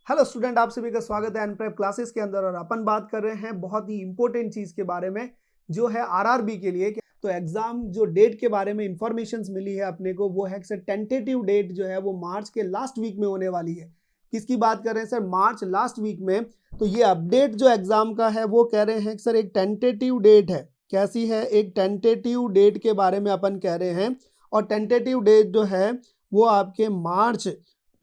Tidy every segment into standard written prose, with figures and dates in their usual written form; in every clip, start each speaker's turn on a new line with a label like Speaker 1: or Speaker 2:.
Speaker 1: Hello student, आप सभी का स्वागत है एनप्रेप क्लासेस के अंदर। और अपन बात कर रहे हैं बहुत ही इंपॉर्टेंट चीज के बारे में जो है आरआरबी के लिए। तो एग्जाम जो डेट के बारे में इंफॉर्मेशन मिली है अपने को, वो है सर टेंटेटिव डेट जो है वो मार्च के लास्ट वीक में होने वाली है। किसकी बात कर रहे हैं सर? मार्च लास्ट वीक में। तो ये अपडेट जो एग्जाम का है वो कह रहे हैं सर एक टेंटेटिव डेट है। कैसी है? एक टेंटेटिव डेट के बारे में अपन कह रहे हैं। और टेंटेटिव डेट जो है वो आपके मार्च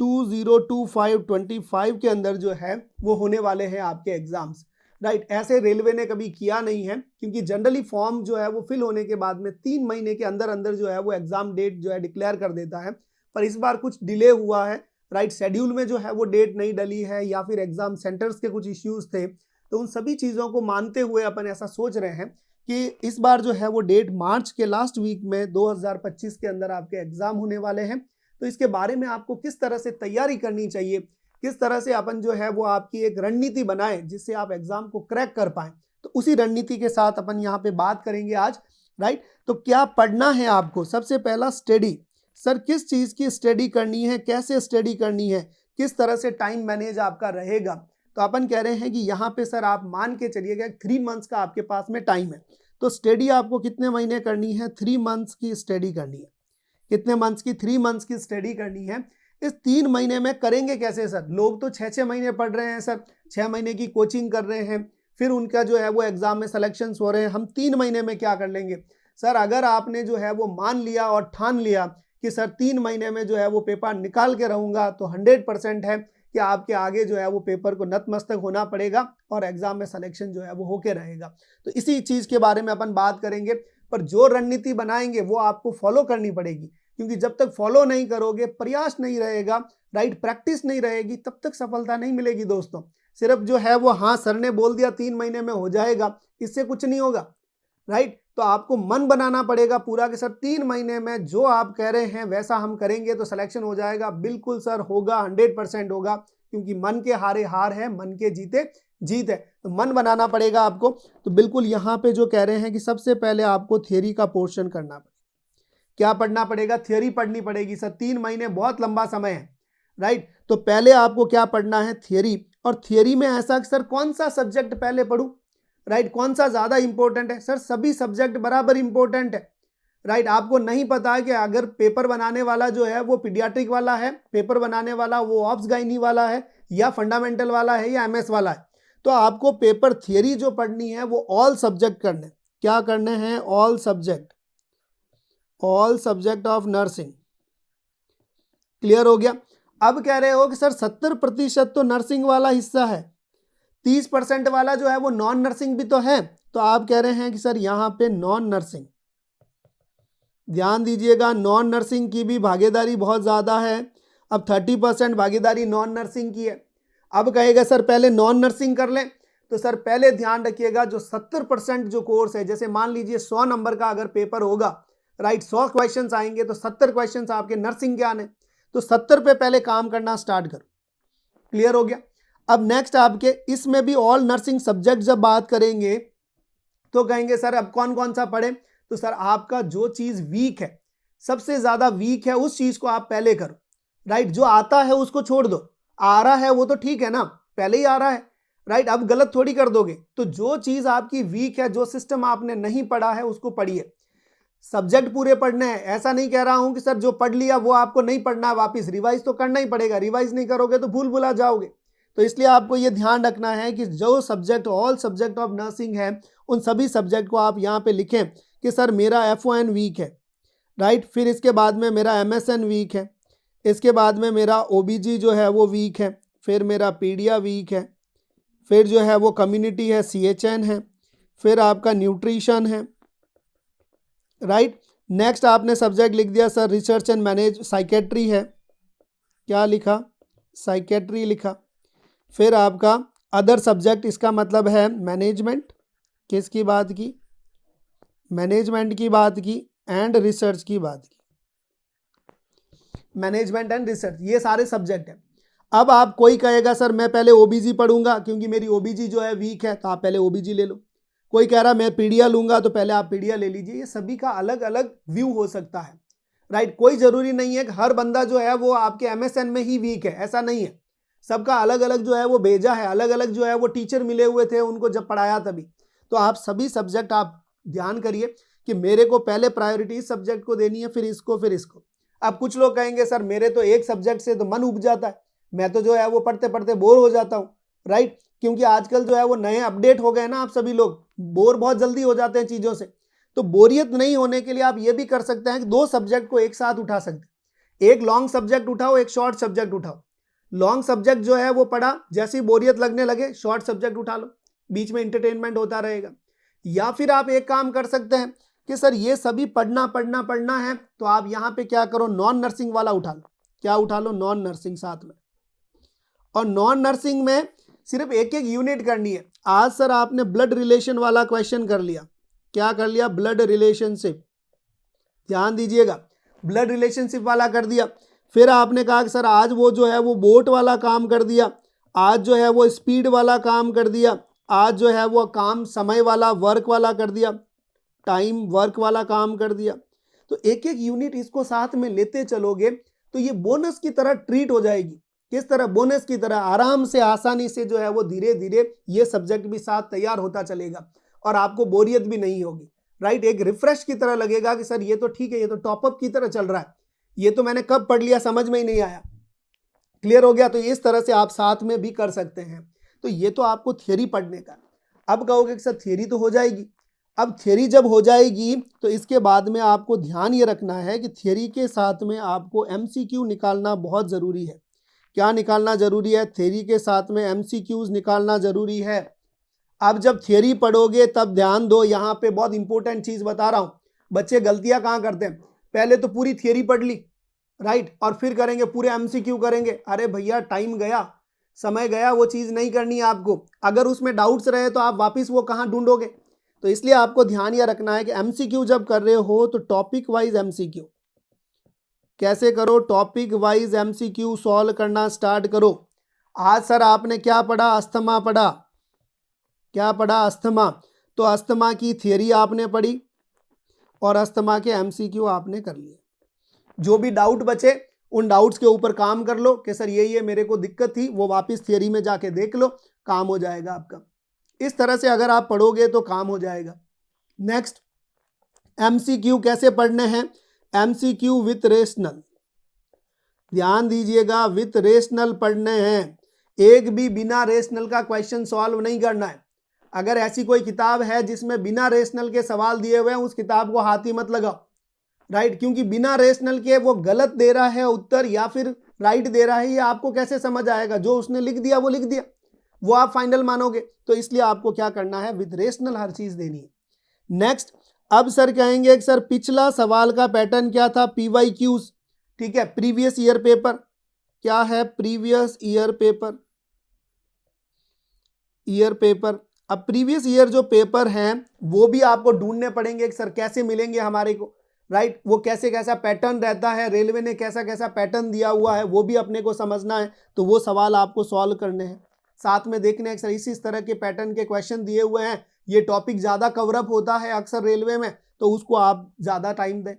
Speaker 1: 2025 के अंदर जो है वो होने वाले हैं आपके एग्जाम्स। राइट, ऐसे रेलवे ने कभी किया नहीं है, क्योंकि जनरली फॉर्म जो है वो फिल होने के बाद में 3 महीने के अंदर अंदर जो है वो एग्जाम डेट जो है डिक्लेयर कर देता है। पर इस बार कुछ डिले हुआ है। राइट, शेड्यूल में जो है वो डेट नहीं डली है, या फिर एग्जाम सेंटर्स के कुछ इश्यूज थे। तो उन सभी चीज़ों को मानते हुए अपन ऐसा सोच रहे हैं कि इस बार जो है वो डेट मार्च के लास्ट वीक में 2025 के अंदर आपके एग्जाम होने वाले हैं। तो इसके बारे में आपको किस तरह से तैयारी करनी चाहिए, किस तरह से अपन जो है वो आपकी एक रणनीति बनाए जिससे आप एग्जाम को क्रैक कर पाए, तो उसी रणनीति के साथ अपन यहाँ पे बात करेंगे आज। राइट, तो क्या पढ़ना है आपको? सबसे पहला स्टडी। सर किस चीज़ की स्टडी करनी है, कैसे स्टडी करनी है, किस तरह से टाइम मैनेज आपका रहेगा? तो अपन कह रहे हैं कि यहाँ पे सर आप मान के चलिएगा 3 मंथ्स का आपके पास में टाइम है। तो स्टडी आपको कितने महीने करनी है? 3 मंथ्स की स्टडी करनी है। कितने मंथ्स की? 3 मंथ्स की स्टडी करनी है। इस 3 महीने में करेंगे कैसे सर? लोग तो 6-6 महीने पढ़ रहे हैं सर, 6 महीने की कोचिंग कर रहे हैं, फिर उनका जो है वो एग्जाम में सिलेक्शंस हो रहे हैं। हम 3 महीने में क्या कर लेंगे सर? अगर आपने जो है वो मान लिया और ठान लिया कि सर 3 महीने में जो है वो पेपर निकाल के रहूंगा, तो 100% है कि आपके आगे जो है वो पेपर को नतमस्तक होना पड़ेगा और एग्जाम में सिलेक्शन जो है वो होके रहेगा। तो इसी चीज के बारे में अपन बात करेंगे। पर जो रणनीति बनाएंगे वो आपको फॉलो करनी पड़ेगी, क्योंकि जब तक फॉलो नहीं करोगे, प्रयास नहीं रहेगा, राइट, प्रैक्टिस नहीं रहेगी, तब तक सफलता नहीं मिलेगी दोस्तों। सिर्फ जो है वो हाँ सर ने बोल दिया 3 महीने में हो जाएगा, इससे कुछ नहीं होगा। राइट, तो आपको मन बनाना पड़ेगा पूरा कि सर 3 महीने में जो आप कह रहे हैं वैसा हम करेंगे तो सिलेक्शन हो जाएगा। बिल्कुल सर होगा, 100% होगा, क्योंकि मन के हारे हार है, मन के जीते जीत है। तो मन बनाना पड़ेगा आपको। तो बिल्कुल यहाँ पे जो कह रहे हैं कि सबसे पहले आपको थियरी का पोर्शन करना पड़ेगा। क्या पढ़ना पड़ेगा? थियरी पढ़नी पड़ेगी सर। 3 महीने बहुत लंबा समय है। राइट, तो पहले आपको क्या पढ़ना है? थियरी। और थियरी में ऐसा सर कौन सा सब्जेक्ट पहले पढ़ूं? राइट, कौन सा ज्यादा इंपॉर्टेंट है? सर सभी सब्जेक्ट बराबर इंपॉर्टेंट है। राइट, आपको नहीं पता है कि अगर पेपर बनाने वाला जो है वो पीडियाट्रिक वाला है, पेपर बनाने वाला वो ऑब्स गाइनी वाला है, या फंडामेंटल वाला है, या एमएस वाला है, तो आपको पेपर थियरी जो पढ़नी है वो ऑल सब्जेक्ट करने। क्या करने हैं? All subject, all subject of nursing. Clear हो गया? अब कह रहे हो कि सर 70% तो नर्सिंग वाला हिस्सा है, 30% वाला जो है वो नॉन नर्सिंग भी तो है। तो आप कह रहे हैं कि सर यहाँ पे नॉन नर्सिंग, ध्यान दीजिएगा, नॉन नर्सिंग की भी भागीदारी बहुत ज़्यादा है। अब 30% भागीदारी नॉन नर्सिंग की है। अब कहेगा सर पहले नॉन नर्सिंग कर लें, तो सर पहले ध्यान रखिएगा जो 70% जो कोर्स है, जैसे मान लीजिए 100 नंबर का अगर पेपर होगा, राइट, 100 क्वेश्चंस आएंगे, तो 70 क्वेश्चंस आपके नर्सिंग के आने, तो 70 पे पहले काम करना स्टार्ट करो। क्लियर हो गया? अब नेक्स्ट आपके इसमें भी ऑल नर्सिंग सब्जेक्ट जब बात करेंगे तो कहेंगे सर अब कौन कौन सा पढ़े? तो सर आपका जो चीज वीक है, सबसे ज्यादा वीक है, उस चीज को आप पहले करो। राइट, जो आता है उसको छोड़ दो, आ रहा है वो तो ठीक है ना, पहले ही आ रहा है। राइट, अब गलत थोड़ी कर दोगे। तो जो चीज आपकी वीक है, जो सिस्टम आपने नहीं पढ़ा है, उसको पढ़िए। सब्जेक्ट पूरे पढ़ने हैं, ऐसा नहीं कह रहा हूं कि सर जो पढ़ लिया वो आपको नहीं पढ़ना है, वापिस रिवाइज तो करना ही पड़ेगा। रिवाइज नहीं करोगे तो भूल भुला जाओगे। तो इसलिए आपको ये ध्यान रखना है कि जो subject all subject of nursing है, उन सभी सब्जेक्ट को आप यहाँ पे लिखें कि सर मेरा FON वीक है। राइट, फिर इसके बाद में मेरा MSN वीक है, इसके बाद में मेरा OBG जो है वो वीक है, फिर मेरा पीडिया वीक है, फिर जो है वो कम्युनिटी है, CHN है, फिर आपका न्यूट्रिशन है। राइट, नेक्स्ट आपने सब्जेक्ट लिख दिया sir research and manage, psychiatry है। क्या लिखा? साइकेट्री लिखा। फिर आपका अदर सब्जेक्ट, इसका मतलब है मैनेजमेंट। किसकी बात की? मैनेजमेंट की बात की, एंड रिसर्च की बात की। मैनेजमेंट एंड रिसर्च, ये सारे सब्जेक्ट हैं। अब आप कोई कहेगा सर मैं पहले OBG पढ़ूंगा क्योंकि मेरी OBG जो है वीक है, तो आप पहले OBG ले लो। कोई कह रहा मैं पीडिया लूंगा, तो पहले आप पीडिया ले लीजिए। ये सभी का अलग अलग व्यू हो सकता है। राइट, कोई जरूरी नहीं है कि हर बंदा जो है वो आपके MSN में ही वीक है, ऐसा नहीं है। सबका अलग अलग जो है वो भेजा है, अलग अलग जो है वो टीचर मिले हुए थे उनको जब पढ़ाया तभी। तो आप सभी सब्जेक्ट आप ध्यान करिए कि मेरे को पहले प्रायोरिटी इस सब्जेक्ट को देनी है, फिर इसको, फिर इसको। अब कुछ लोग कहेंगे सर मेरे तो एक सब्जेक्ट से तो मन उब जाता है, मैं तो जो है वो पढ़ते पढ़ते बोर हो जाता हूँ, राइट। क्योंकि आजकल जो है वो नए अपडेट हो गए ना, आप सभी लोग बोर बहुत जल्दी हो जाते हैं चीज़ों से। तो बोरियत नहीं होने के लिए आप ये भी कर सकते हैं कि दो सब्जेक्ट को एक साथ उठा सकते हैं। एक लॉन्ग सब्जेक्ट उठाओ, एक शॉर्ट सब्जेक्ट उठाओ। लॉन्ग सब्जेक्ट जो है वो पढ़ा, जैसी बोरियत लगने लगे शॉर्ट सब्जेक्ट उठा लो, बीच में इंटरटेनमेंट होता रहेगा। या फिर आप एक काम कर सकते हैं कि सर ये सभी पढ़ना पढ़ना पढ़ना है, तो आप यहाँ पे क्या करो, नॉन नर्सिंग वाला उठा लो। क्या उठा लो? नॉन नर्सिंग साथ में। और नॉन नर्सिंग में सिर्फ एक एक यूनिट करनी है। आज सर आपने ब्लड रिलेशन वाला क्वेश्चन कर लिया। क्या कर लिया? Blood relationship. ध्यान दीजिएगा, ब्लड रिलेशनशिप वाला कर दिया। फिर आपने कहा कि सर आज वो जो है वो बोट वाला काम कर दिया, आज जो है वो स्पीड वाला काम कर दिया, आज जो है वो काम समय वाला वर्क वाला कर दिया, टाइम वर्क वाला काम कर दिया। तो एक एक यूनिट इसको साथ में लेते चलोगे तो ये बोनस की तरह ट्रीट हो जाएगी। किस तरह? बोनस की तरह आराम से आसानी से जो है वो धीरे धीरे ये सब्जेक्ट भी साथ तैयार होता चलेगा और आपको बोरियत भी नहीं होगी, राइट। एक रिफ्रेश की तरह लगेगा कि सर ये तो ठीक है, ये तो टॉपअप की तरह चल रहा है, ये तो मैंने कब पढ़ लिया समझ में ही नहीं आया। क्लियर हो गया? तो इस तरह से आप साथ में भी कर सकते हैं। तो ये तो आपको थियरी पढ़ने का। अब कहोगे कि सर थियरी तो हो जाएगी। अब थियरी जब हो जाएगी तो इसके बाद में आपको ध्यान ये रखना है कि थियरी के साथ में आपको एमसीक्यू निकालना बहुत ज़रूरी है। क्या निकालना ज़रूरी है? थियरी के साथ में एमसीक्यूज निकालना ज़रूरी है। अब जब थियरी पढ़ोगे तब ध्यान दो, यहाँ पे बहुत इंपॉर्टेंट चीज़ बता रहा हूँ। बच्चे गलतियाँ कहाँ करते हैं? पहले तो पूरी थियरी पढ़ ली, राइट, और फिर करेंगे पूरे एमसीक्यू करेंगे। अरे भैया टाइम गया, समय गया, वो चीज़ नहीं करनी है आपको। अगर उसमें डाउट्स रहे तो आप वापस वो कहाँ ढूंढोगे? तो इसलिए आपको ध्यान यह रखना है कि एमसीक्यू जब कर रहे हो तो टॉपिक वाइज एमसीक्यू कैसे करो, टॉपिक वाइज एमसीक्यू सॉल्व करना स्टार्ट करो। आज सर आपने क्या पढ़ा? अस्थमा पढ़ा। क्या पढ़ा? अस्थमा। तो अस्थमा की थियरी आपने पढ़ी और अस्थमा के एमसीक्यू आपने कर लिए। जो भी डाउट बचे उन डाउट्स के ऊपर काम कर लो कि सर ये मेरे को दिक्कत थी, वो वापस थियरी में जाके देख लो, काम हो जाएगा आपका। इस तरह से अगर आप पढ़ोगे तो काम हो जाएगा। नेक्स्ट, एमसीक्यू कैसे पढ़ने हैं? MCQ with rational. ध्यान दीजिएगा, विथ रेशनल पढ़ने हैं। एक भी बिना रेशनल का क्वेश्चन सॉल्व नहीं करना है। अगर ऐसी कोई किताब है जिसमें बिना रेशनल के सवाल दिए हुए हैं, उस किताब को हाथ ही मत लगाओ, राइट। क्योंकि बिना रेशनल के वो गलत दे रहा है उत्तर या फिर राइट दे रहा है, ये आपको कैसे समझ आएगा? जो उसने लिख दिया वो लिख दिया, वो आप फाइनल मानोगे। तो इसलिए आपको क्या करना है? विद रेशनल हर चीज देनी है। नेक्स्ट, अब सर कहेंगे कि सर पिछला सवाल का पैटर्न क्या था? पीवाईक्यूज, ठीक है, प्रीवियस ईयर पेपर। क्या है? Previous year paper, year paper. अब प्रीवियस ईयर जो पेपर हैं वो भी आपको ढूंढने पड़ेंगे कि सर कैसे मिलेंगे हमारे को, राइट। वो कैसे कैसा पैटर्न रहता है, रेलवे ने कैसा कैसा पैटर्न दिया हुआ है, वो भी अपने को समझना है। तो वो सवाल आपको सॉल्व करने हैं, साथ में देखने हैं सर इसी तरह के पैटर्न के क्वेश्चन दिए हुए हैं, ये टॉपिक ज़्यादा कवरअप होता है अक्सर रेलवे में, तो उसको आप ज़्यादा टाइम दें।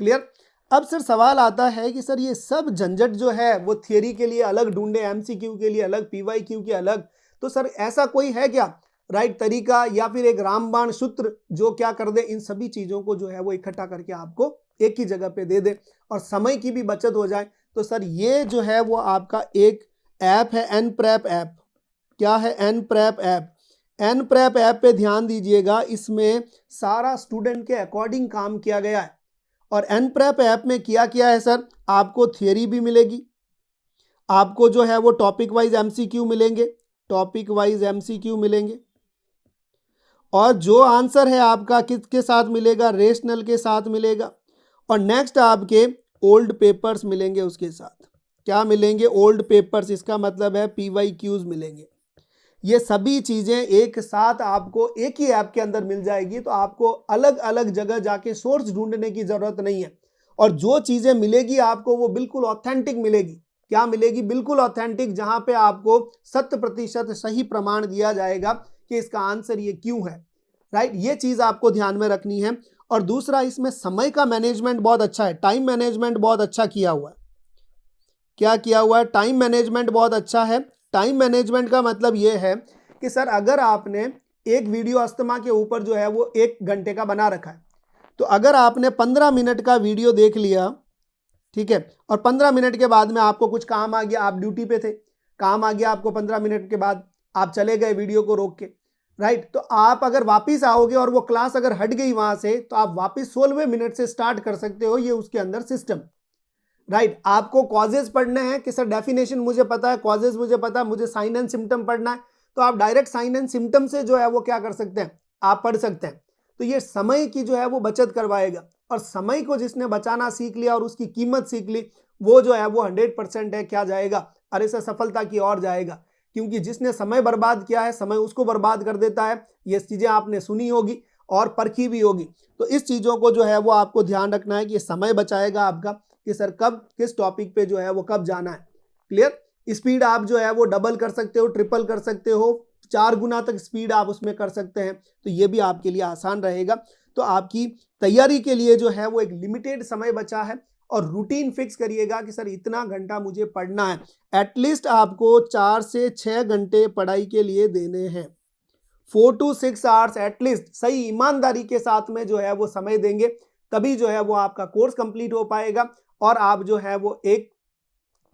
Speaker 1: क्लियर? अब सर सवाल आता है कि सर ये सब झंझट जो है वो थियरी के लिए अलग ढूंढे, एमसीक्यू के लिए अलग, पीवाईक्यू के अलग। तो सर ऐसा कोई है क्या राइट तरीका या फिर एक रामबाण सूत्र जो क्या कर दे, इन सभी चीज़ों को जो है वो इकट्ठा करके आपको एक ही जगह पे दे दे और समय की भी बचत हो जाए? तो सर ये जो है वो आपका एक ऐप है, एन प्रेप ऐप। क्या है? N prep app. N prep app पे ध्यान दीजिएगा, इसमें सारा स्टूडेंट के अकॉर्डिंग काम किया गया है। और एन प्रेप ऐप में किया है सर, आपको थियरी भी मिलेगी, आपको जो है वो टॉपिक वाइज एमसीक्यू मिलेंगे, टॉपिक वाइज एमसीक्यू मिलेंगे, और जो आंसर है आपका किसके साथ मिलेगा? रेशनल के साथ मिलेगा। और नेक्स्ट आपके ओल्ड पेपर्स मिलेंगे उसके साथ। क्या मिलेंगे? ओल्ड पेपर्स, इसका मतलब है पीवाईक्यूज मिलेंगे। ये सभी चीज़ें एक साथ आपको एक ही ऐप के अंदर मिल जाएगी, तो आपको अलग अलग जगह जाके सोर्स ढूंढने की ज़रूरत नहीं है। और जो चीज़ें मिलेगी आपको वो बिल्कुल ऑथेंटिक मिलेगी। क्या मिलेगी? बिल्कुल ऑथेंटिक, जहां पे आपको 100% सही प्रमाण दिया जाएगा कि इसका आंसर ये क्यों है, राइट। ये चीज़ आपको ध्यान में रखनी है। और दूसरा, इसमें समय का मैनेजमेंट बहुत अच्छा है, टाइम मैनेजमेंट बहुत अच्छा किया हुआ है। क्या किया हुआ है, टाइम मैनेजमेंट बहुत अच्छा है। टाइम मैनेजमेंट का मतलब ये है कि सर अगर आपने एक वीडियो अस्थमा के ऊपर जो है वो 1 घंटे का बना रखा है, तो अगर आपने 15 मिनट का वीडियो देख लिया, ठीक है, और 15 मिनट के बाद में आपको कुछ काम आ गया, आप ड्यूटी पे थे, काम आ गया आपको 15 मिनट के बाद, आप चले गए वीडियो को रोक के, राइट, तो आप अगर वापिस आओगे और वो क्लास अगर हट गई वहां से, तो आप वापिस 16वें मिनट से स्टार्ट कर सकते हो, ये उसके अंदर सिस्टम, राइट। आपको कॉजेज पढ़ने हैं कि सर डेफिनेशन मुझे पता है, कॉजेज मुझे पता है, मुझे साइन एंड सिम्टम पढ़ना है, तो आप डायरेक्ट साइन एंड सिम्टम से जो है वो क्या कर सकते हैं, आप पढ़ सकते हैं। तो ये समय की जो है वो बचत करवाएगा, और समय को जिसने बचाना सीख लिया और उसकी कीमत सीख ली, वो जो है वो 100% है क्या जाएगा, अरे सर सफलता की ओर जाएगा। क्योंकि जिसने समय बर्बाद किया है, समय उसको बर्बाद कर देता है। ये चीजें आपने सुनी होगी और परखी भी होगी। तो इस चीजों को जो है वो आपको ध्यान रखना है कि समय बचाएगा आपका, कि सर कब किस टॉपिक पे जो है वो कब जाना है। क्लियर। स्पीड आप जो है वो डबल कर सकते हो, ट्रिपल कर सकते हो, 4 गुना तक स्पीड आप उसमें कर सकते हैं, तो ये भी आपके लिए आसान रहेगा। तो आपकी तैयारी के लिए जो है वो एक लिमिटेड समय बचा है, और रूटीन फिक्स करिएगा कि सर इतना घंटा मुझे पढ़ना है। एटलीस्ट आपको 4 से 6 घंटे पढ़ाई के लिए देने हैं, 4 to 6 आवर्स एटलीस्ट। सही ईमानदारी के साथ में जो है वो समय देंगे, तभी जो है वो आपका कोर्स कंप्लीट हो पाएगा, और आप जो है वो एक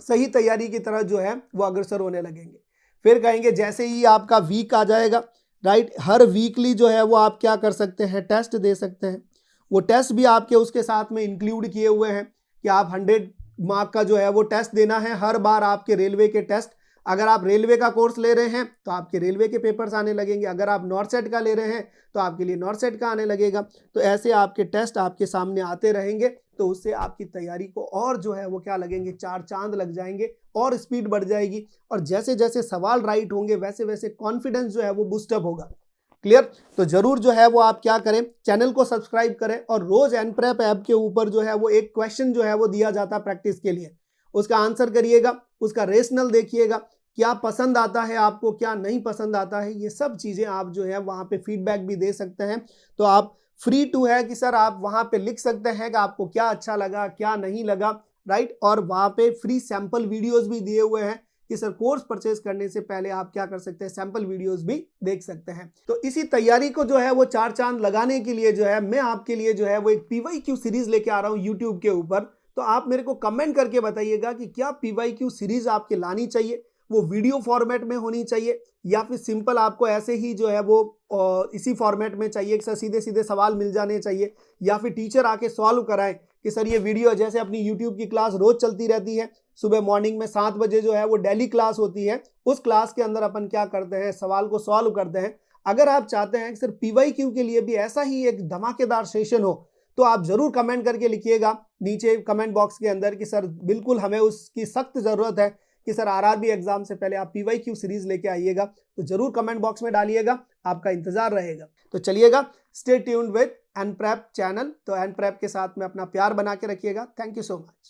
Speaker 1: सही तैयारी की तरह जो है वो अग्रसर होने लगेंगे। फिर कहेंगे जैसे ही आपका वीक आ जाएगा, राइट, हर वीकली जो है वो आप क्या कर सकते हैं, टेस्ट दे सकते हैं। वो टेस्ट भी आपके उसके साथ में इंक्लूड किए हुए हैं कि आप 100 मार्क का जो है वो टेस्ट देना है हर बार। आपके रेलवे के टेस्ट, अगर आप रेलवे का कोर्स ले रहे हैं तो आपके रेलवे के पेपर्स आने लगेंगे, अगर आप नॉर्सेट का ले रहे हैं तो आपके लिए नॉर्सेट का आने लगेगा। तो ऐसे आपके टेस्ट आपके सामने आते रहेंगे, तो उससे आपकी तैयारी को और जो है वो क्या लगेंगे, 4 चांद लग जाएंगे, और स्पीड बढ़ जाएगी। और जैसे जैसे सवाल राइट होंगे वैसे वैसे कॉन्फिडेंस जो है वो बूस्टअप होगा। क्लियर। तो जरूर जो है वो आप क्या करें, चैनल को सब्सक्राइब करें, और रोज एनप्रेप ऐप के ऊपर जो है वो एक क्वेश्चन जो है वो दिया जाता है प्रैक्टिस के लिए, उसका आंसर करिएगा, उसका रेशनल देखिएगा, क्या पसंद आता है आपको, क्या नहीं पसंद आता है, ये सब चीजें आप जो है वहां पे फीडबैक भी दे सकते हैं। तो आप फ्री टू है कि सर आप वहां पे लिख सकते हैं कि आपको क्या अच्छा लगा, क्या नहीं लगा, राइट। और वहां पे फ्री सैंपल वीडियोस भी दिए हुए हैं कि सर कोर्स परचेज करने से पहले आप क्या कर सकते हैं, सैंपल वीडियोस भी देख सकते हैं। तो इसी तैयारी को जो है वो 4 चांद लगाने के लिए जो है मैं आपके लिए जो है वो एक PYQ सीरीज लेके आ रहा हूँ यूट्यूब के ऊपर। तो आप मेरे को कमेंट करके बताइएगा कि क्या PYQ सीरीज आपके लानी चाहिए, वो वीडियो फॉर्मेट में होनी चाहिए, या फिर सिंपल आपको ऐसे ही जो है वो इसी फॉर्मेट में चाहिए कि सर सीधे सीधे सवाल मिल जाने चाहिए, या फिर टीचर आके सॉल्व कराएं कि सर ये वीडियो, जैसे अपनी यूट्यूब की क्लास रोज चलती रहती है, सुबह मॉर्निंग में 7 बजे जो है वो डेली क्लास होती है, उस क्लास के अंदर अपन क्या करते हैं, सवाल को सॉल्व करते हैं। अगर आप चाहते हैं कि सर PYQ के लिए भी ऐसा ही एक धमाकेदार सेशन हो, तो आप जरूर कमेंट करके लिखिएगा नीचे कमेंट बॉक्स के अंदर कि सर बिल्कुल हमें उसकी सख्त जरूरत है कि सर RRB एग्जाम से पहले आप PYQ सीरीज लेके आइएगा। तो जरूर कमेंट बॉक्स में डालिएगा, आपका इंतजार रहेगा। तो चलिएगा, स्टे ट्यून्ड विद एनप्रेप चैनल। तो एनप्रेप के साथ में अपना प्यार बना के रखिएगा। Thank you so much.